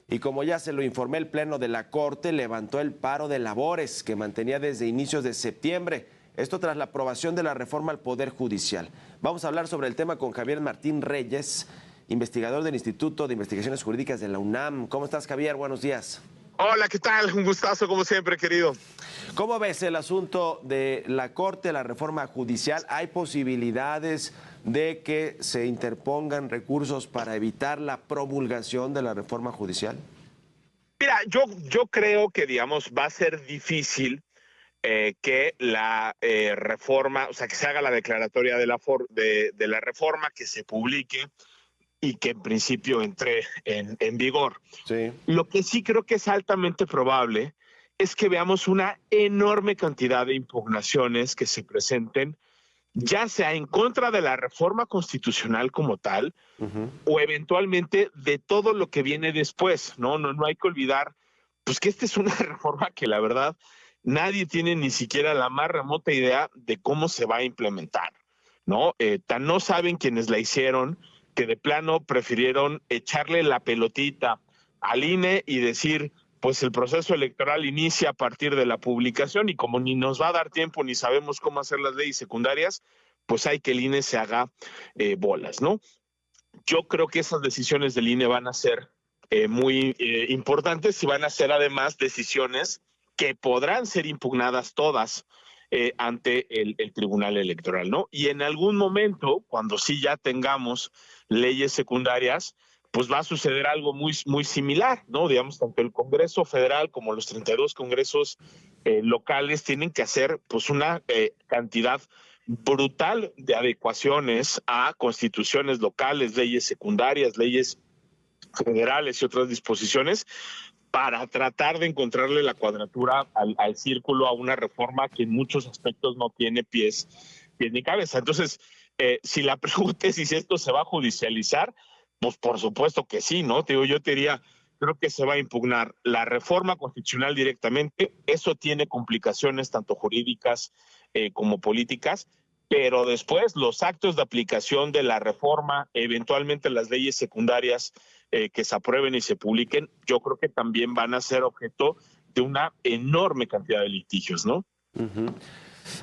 Y como ya se lo informé, el Pleno de la Corte levantó el paro de labores que mantenía desde inicios de septiembre. Esto tras la aprobación de la reforma al Poder Judicial. Vamos a hablar sobre el tema con Javier Martín Reyes, investigador del Instituto de Investigaciones Jurídicas de la UNAM. ¿Cómo estás, Javier? Buenos días. Hola, ¿qué tal? Un gustazo como siempre, querido. ¿Cómo ves el asunto de la Corte, la reforma judicial? ¿Hay posibilidades de que se interpongan recursos para evitar la promulgación de la reforma judicial? Mira, yo creo que, digamos, va a ser difícil que la reforma, o sea, que se haga la declaratoria de la reforma, que se publique y que en principio entre en vigor. Sí. Lo que sí creo que es altamente probable es que veamos una enorme cantidad de impugnaciones que se presenten, ya sea en contra de la reforma constitucional como tal, o eventualmente de todo lo que viene después, ¿no? No hay que olvidar, pues que esta es una reforma que la verdad nadie tiene ni siquiera la más remota idea de cómo se va a implementar, ¿no? Tan no saben quienes la hicieron que de plano prefirieron echarle la pelotita al INE y decir, pues el proceso electoral inicia a partir de la publicación y como ni nos va a dar tiempo ni sabemos cómo hacer las leyes secundarias, pues hay que el INE se haga bolas, ¿no? Yo creo que esas decisiones del INE van a ser muy importantes y van a ser además decisiones que podrán ser impugnadas todas ante el Tribunal Electoral, ¿no? Y en algún momento, cuando sí ya tengamos leyes secundarias, pues va a suceder algo muy similar, ¿no? Digamos, tanto el Congreso Federal como los 32 congresos locales tienen que hacer pues una cantidad brutal de adecuaciones a constituciones locales, leyes secundarias, leyes federales y otras disposiciones para tratar de encontrarle la cuadratura al círculo a una reforma que en muchos aspectos no tiene pies ni cabeza. Entonces, si la pregunta es si esto se va a judicializar, pues por supuesto que sí, ¿no? Yo te diría, creo que se va a impugnar la reforma constitucional directamente, eso tiene complicaciones tanto jurídicas como políticas, pero después los actos de aplicación de la reforma, eventualmente las leyes secundarias que se aprueben y se publiquen, yo creo que también van a ser objeto de una enorme cantidad de litigios, ¿no?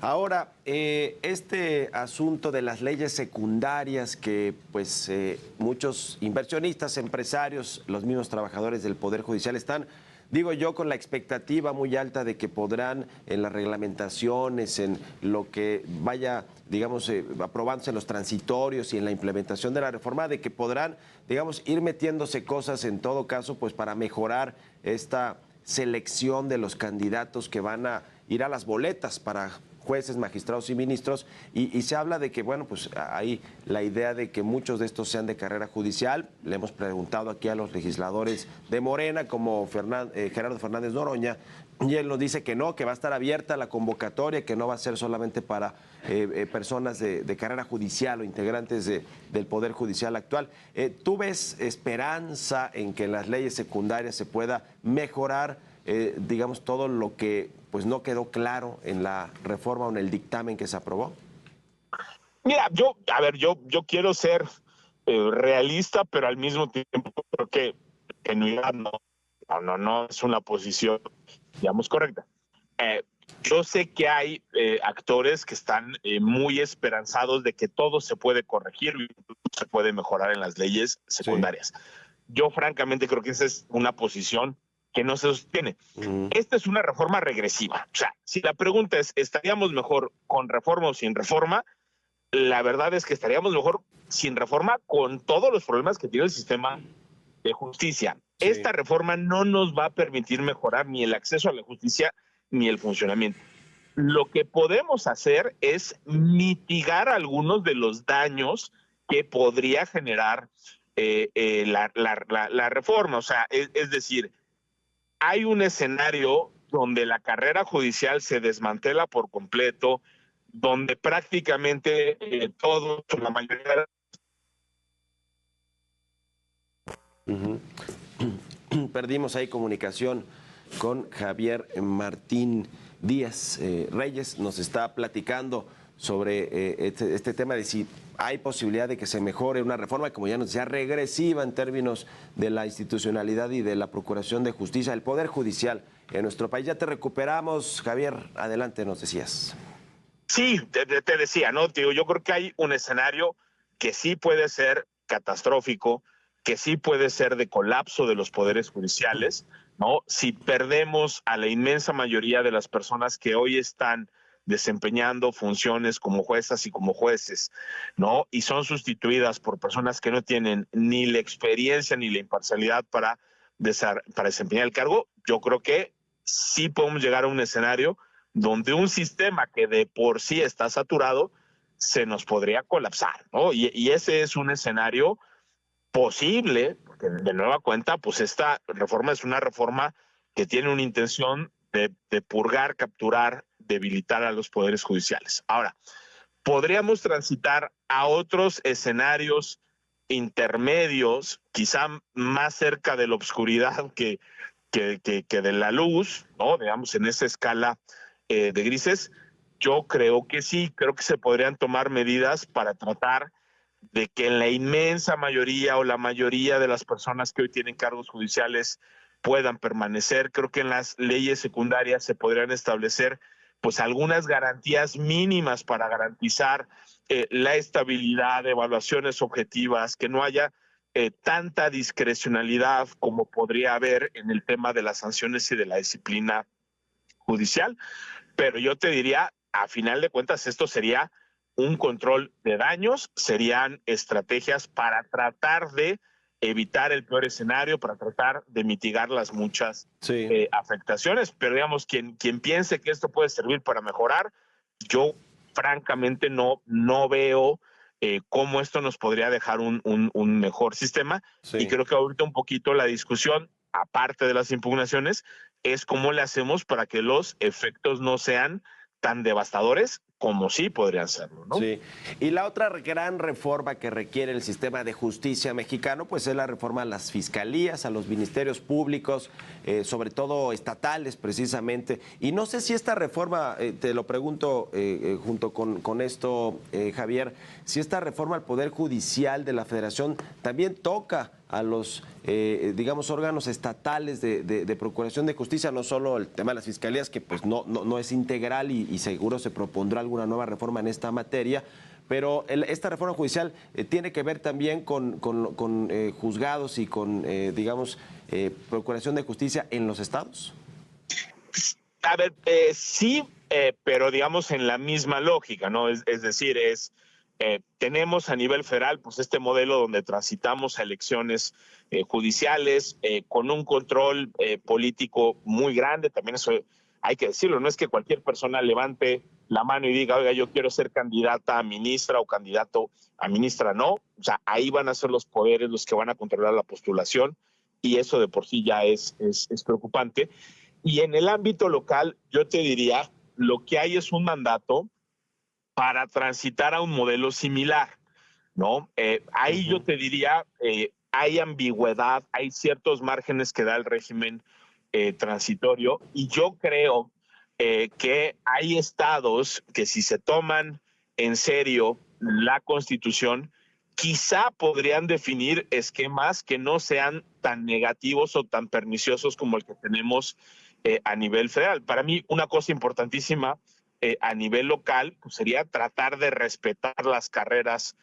Ahora, este asunto de las leyes secundarias que pues muchos inversionistas, empresarios, los mismos trabajadores del Poder Judicial están, digo yo, con la expectativa muy alta de que podrán en las reglamentaciones, en lo que vaya, digamos, aprobándose en los transitorios y en la implementación de la reforma, de que podrán, digamos, ir metiéndose cosas en todo caso, pues para mejorar esta selección de los candidatos que van a ir a las boletas para jueces, magistrados y ministros, y se habla de que, bueno, pues hay la idea de que muchos de estos sean de carrera judicial. Le hemos preguntado aquí a los legisladores de Morena, como Gerardo Fernández Noroña, y él nos dice que no, que va a estar abierta la convocatoria, que no va a ser solamente para personas de carrera judicial o integrantes del Poder Judicial actual. ¿Tú ves esperanza en que en las leyes secundarias se pueda mejorar, digamos, todo lo que pues no quedó claro en la reforma o en el dictamen que se aprobó? Mira, yo quiero ser realista, pero al mismo tiempo creo que genuidad no es una posición, digamos, correcta. Eh, yo sé que hay actores que están muy esperanzados de que todo se puede corregir y se puede mejorar en las leyes secundarias. Sí. Yo francamente creo que esa es una posición que no se sostiene. Esta es una reforma regresiva. O sea, si la pregunta es, ¿estaríamos mejor con reforma o sin reforma? La verdad es que estaríamos mejor sin reforma con todos los problemas que tiene el sistema de justicia. Sí. Esta reforma no nos va a permitir mejorar ni el acceso a la justicia ni el funcionamiento. Lo que podemos hacer es mitigar algunos de los daños que podría generar la reforma. O sea, es decir, hay un escenario donde la carrera judicial se desmantela por completo, donde prácticamente todos, la mayoría... Perdimos ahí comunicación con Javier Martín Díaz Reyes, nos está platicando sobre este tema de si hay posibilidad de que se mejore una reforma, como ya nos decía, regresiva en términos de la institucionalidad y de la procuración de justicia, el Poder Judicial en nuestro país. Ya te recuperamos, Javier, adelante, nos decías. Sí, te decía, ¿no? Tío, yo creo que hay un escenario que sí puede ser catastrófico, que sí puede ser de colapso de los poderes judiciales, ¿no? Si perdemos a la inmensa mayoría de las personas que hoy están desempeñando funciones como juezas y como jueces, ¿no? Y son sustituidas por personas que no tienen ni la experiencia ni la imparcialidad para desempeñar el cargo, yo creo que sí podemos llegar a un escenario donde un sistema que de por sí está saturado se nos podría colapsar, ¿no? Y ese es un escenario posible, porque de nueva cuenta, pues esta reforma es una reforma que tiene una intención de purgar, capturar, debilitar a los poderes judiciales. Ahora, podríamos transitar a otros escenarios intermedios, quizá más cerca de la oscuridad que de la luz, ¿no? Digamos, en esa escala de grises, yo creo que sí, creo que se podrían tomar medidas para tratar de que en la inmensa mayoría o la mayoría de las personas que hoy tienen cargos judiciales puedan permanecer. Creo que en las leyes secundarias se podrían establecer pues algunas garantías mínimas para garantizar la estabilidad, evaluaciones objetivas, que no haya tanta discrecionalidad como podría haber en el tema de las sanciones y de la disciplina judicial. Pero yo te diría, a final de cuentas, esto sería un control de daños, serían estrategias para tratar de evitar el peor escenario, para tratar de mitigar las muchas afectaciones. Pero digamos, quien piense que esto puede servir para mejorar, yo francamente no veo cómo esto nos podría dejar un mejor sistema. Sí. Y creo que ahorita un poquito la discusión, aparte de las impugnaciones, es cómo le hacemos para que los efectos no sean tan devastadores como sí podrían serlo, ¿no? Sí. Y la otra gran reforma que requiere el sistema de justicia mexicano, pues es la reforma a las fiscalías, a los ministerios públicos, sobre todo estatales precisamente. Y no sé si esta reforma, te lo pregunto junto con esto, Javier, si esta reforma al Poder Judicial de la Federación también toca a los, digamos, órganos estatales de procuración de justicia, no solo el tema de las fiscalías, que pues no es integral y seguro se propondrá alguna nueva reforma en esta materia, pero esta reforma judicial tiene que ver también con juzgados y con, digamos, procuración de justicia en los estados. A ver, sí, pero digamos en la misma lógica, ¿no? Es decir, tenemos a nivel federal pues este modelo donde transitamos a elecciones judiciales con un control político muy grande, también eso hay que decirlo, no es que cualquier persona levante la mano y diga, oiga, yo quiero ser candidata a ministra o candidato a ministra, no, o sea, ahí van a ser los poderes los que van a controlar la postulación y eso de por sí ya es preocupante. Y en el ámbito local, yo te diría, lo que hay es un mandato para transitar a un modelo similar, ¿no? Ahí yo te diría, hay ambigüedad, hay ciertos márgenes que da el régimen transitorio y yo creo que hay estados que si se toman en serio la Constitución, quizá podrían definir esquemas que no sean tan negativos o tan perniciosos como el que tenemos a nivel federal. Para mí, una cosa importantísima a nivel local pues sería tratar de respetar las carreras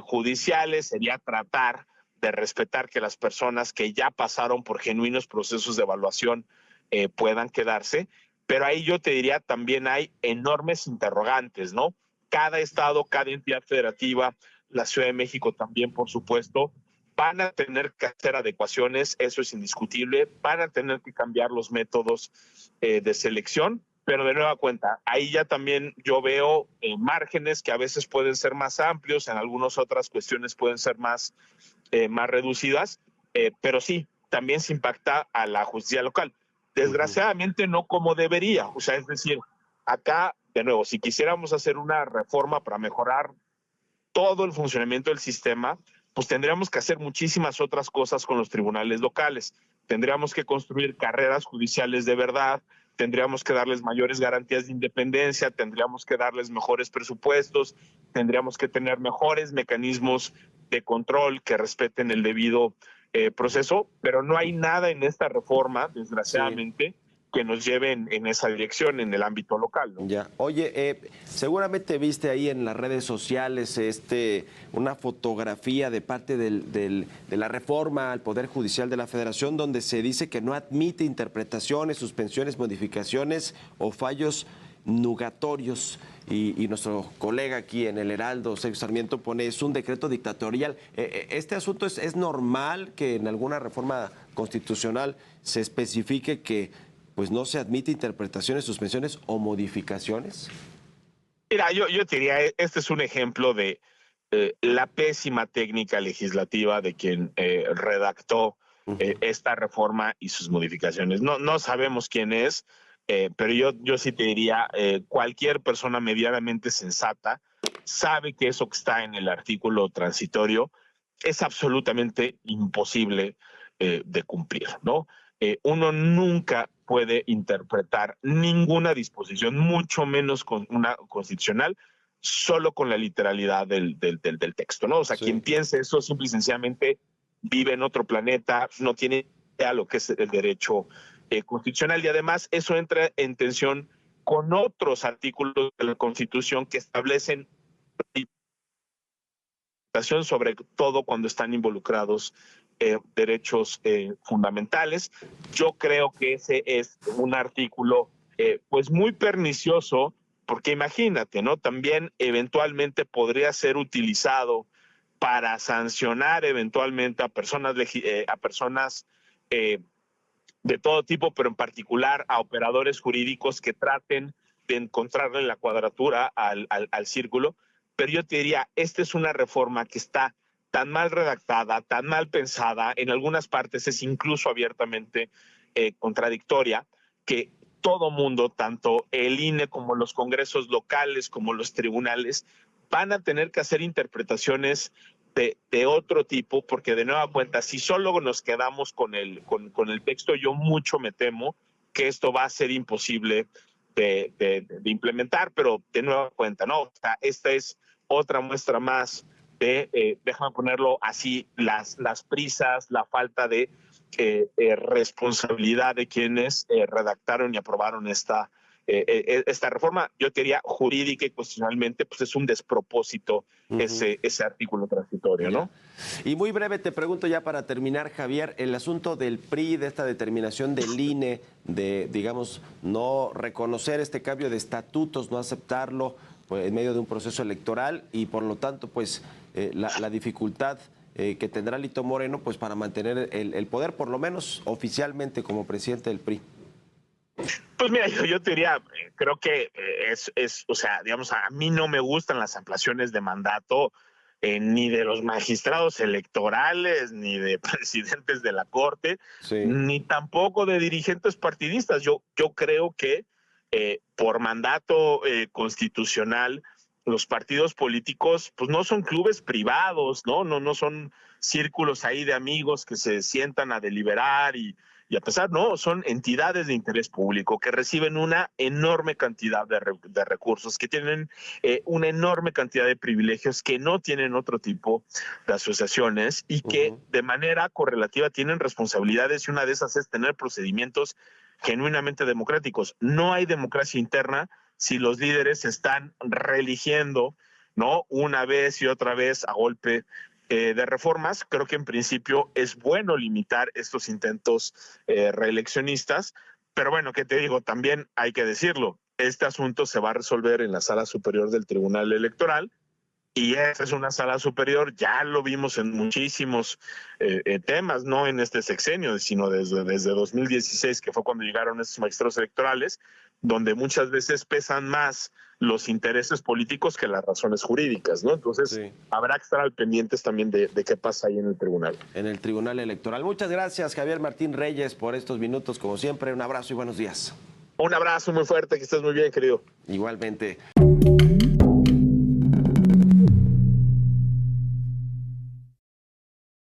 judiciales, sería tratar de respetar que las personas que ya pasaron por genuinos procesos de evaluación puedan quedarse, pero ahí yo te diría también hay enormes interrogantes, ¿no? Cada estado, cada entidad federativa, la Ciudad de México también, por supuesto, van a tener que hacer adecuaciones, eso es indiscutible, van a tener que cambiar los métodos de selección, pero de nueva cuenta, ahí ya también yo veo márgenes que a veces pueden ser más amplios, en algunas otras cuestiones pueden ser más reducidas, pero sí, también se impacta a la justicia local. Desgraciadamente no como debería, o sea, es decir, acá, de nuevo, si quisiéramos hacer una reforma para mejorar todo el funcionamiento del sistema, pues tendríamos que hacer muchísimas otras cosas con los tribunales locales. Tendríamos que construir carreras judiciales de verdad, tendríamos que darles mayores garantías de independencia, tendríamos que darles mejores presupuestos, tendríamos que tener mejores mecanismos de control que respeten el debido proceso, pero no hay nada en esta reforma, desgraciadamente, que nos lleve en esa dirección en el ámbito local, ¿no? Ya. Oye, seguramente viste ahí en las redes sociales una fotografía de parte de la reforma al Poder Judicial de la Federación donde se dice que no admite interpretaciones, suspensiones, modificaciones o fallos nugatorios. Y nuestro colega aquí en el Heraldo, Sergio Sarmiento, pone, es un decreto dictatorial. ¿Este asunto es normal que en alguna reforma constitucional se especifique que pues no se admite interpretaciones, suspensiones o modificaciones? Mira, yo te diría, este es un ejemplo de la pésima técnica legislativa de quien redactó esta reforma y sus modificaciones. No sabemos quién es, pero yo sí te diría, cualquier persona medianamente sensata sabe que eso que está en el artículo transitorio es absolutamente imposible de cumplir, ¿no? Uno nunca puede interpretar ninguna disposición, mucho menos con una constitucional, solo con la literalidad del texto, ¿no? O sea, quien piense eso simple y sencillamente vive en otro planeta, no tiene idea lo que es el derecho constitucional, y además eso entra en tensión con otros artículos de la Constitución que establecen sobre todo cuando están involucrados derechos fundamentales. Yo creo que ese es un artículo pues muy pernicioso, porque imagínate, ¿no? También eventualmente podría ser utilizado para sancionar eventualmente a personas de todo tipo, pero en particular a operadores jurídicos que traten de encontrarle la cuadratura al círculo. Pero yo te diría, esta es una reforma que está tan mal redactada, tan mal pensada, en algunas partes es incluso abiertamente contradictoria, que todo mundo, tanto el INE como los congresos locales, como los tribunales, van a tener que hacer interpretaciones de otro tipo, porque de nueva cuenta, si solo nos quedamos con el texto, yo mucho me temo que esto va a ser imposible de implementar, pero de nueva cuenta, ¿no? O sea, esta es otra muestra más de, déjame ponerlo así, las prisas, la falta de responsabilidad de quienes redactaron y aprobaron esta reforma. Yo diría jurídica y constitucionalmente, pues es un despropósito ese artículo transitorio, ¿no? Y muy breve te pregunto ya para terminar, Javier, el asunto del PRI, de esta determinación del INE, de, digamos, no reconocer este cambio de estatutos, no aceptarlo pues, en medio de un proceso electoral y por lo tanto, pues, la dificultad que tendrá Lito Moreno, pues, para mantener el poder, por lo menos oficialmente como presidente del PRI. Pues mira, yo te diría, creo que o sea, digamos, a mí no me gustan las ampliaciones de mandato ni de los magistrados electorales, ni de presidentes de la Corte, ni tampoco de dirigentes partidistas. Yo creo que por mandato constitucional, los partidos políticos, pues no son clubes privados, no son círculos ahí de amigos que se sientan a deliberar y a pesar, no, son entidades de interés público que reciben una enorme cantidad de recursos, que tienen una enorme cantidad de privilegios que no tienen otro tipo de asociaciones y que de manera correlativa tienen responsabilidades, y una de esas es tener procedimientos genuinamente democráticos. No hay democracia interna si los líderes están reeligiendo, ¿no? Una vez y otra vez a golpe de reformas. Creo que en principio es bueno limitar estos intentos reeleccionistas, pero bueno, ¿qué te digo? También hay que decirlo, este asunto se va a resolver en la Sala Superior del Tribunal Electoral, y esa es una sala superior, ya lo vimos en muchísimos temas, no en este sexenio, sino desde 2016, que fue cuando llegaron estos magistrados electorales, donde muchas veces pesan más los intereses políticos que las razones jurídicas, ¿no? Entonces, habrá que estar al pendientes también de qué pasa ahí en el tribunal. En el Tribunal Electoral. Muchas gracias, Javier Martín Reyes, por estos minutos, como siempre. Un abrazo y buenos días. Un abrazo muy fuerte, que estés muy bien, querido. Igualmente.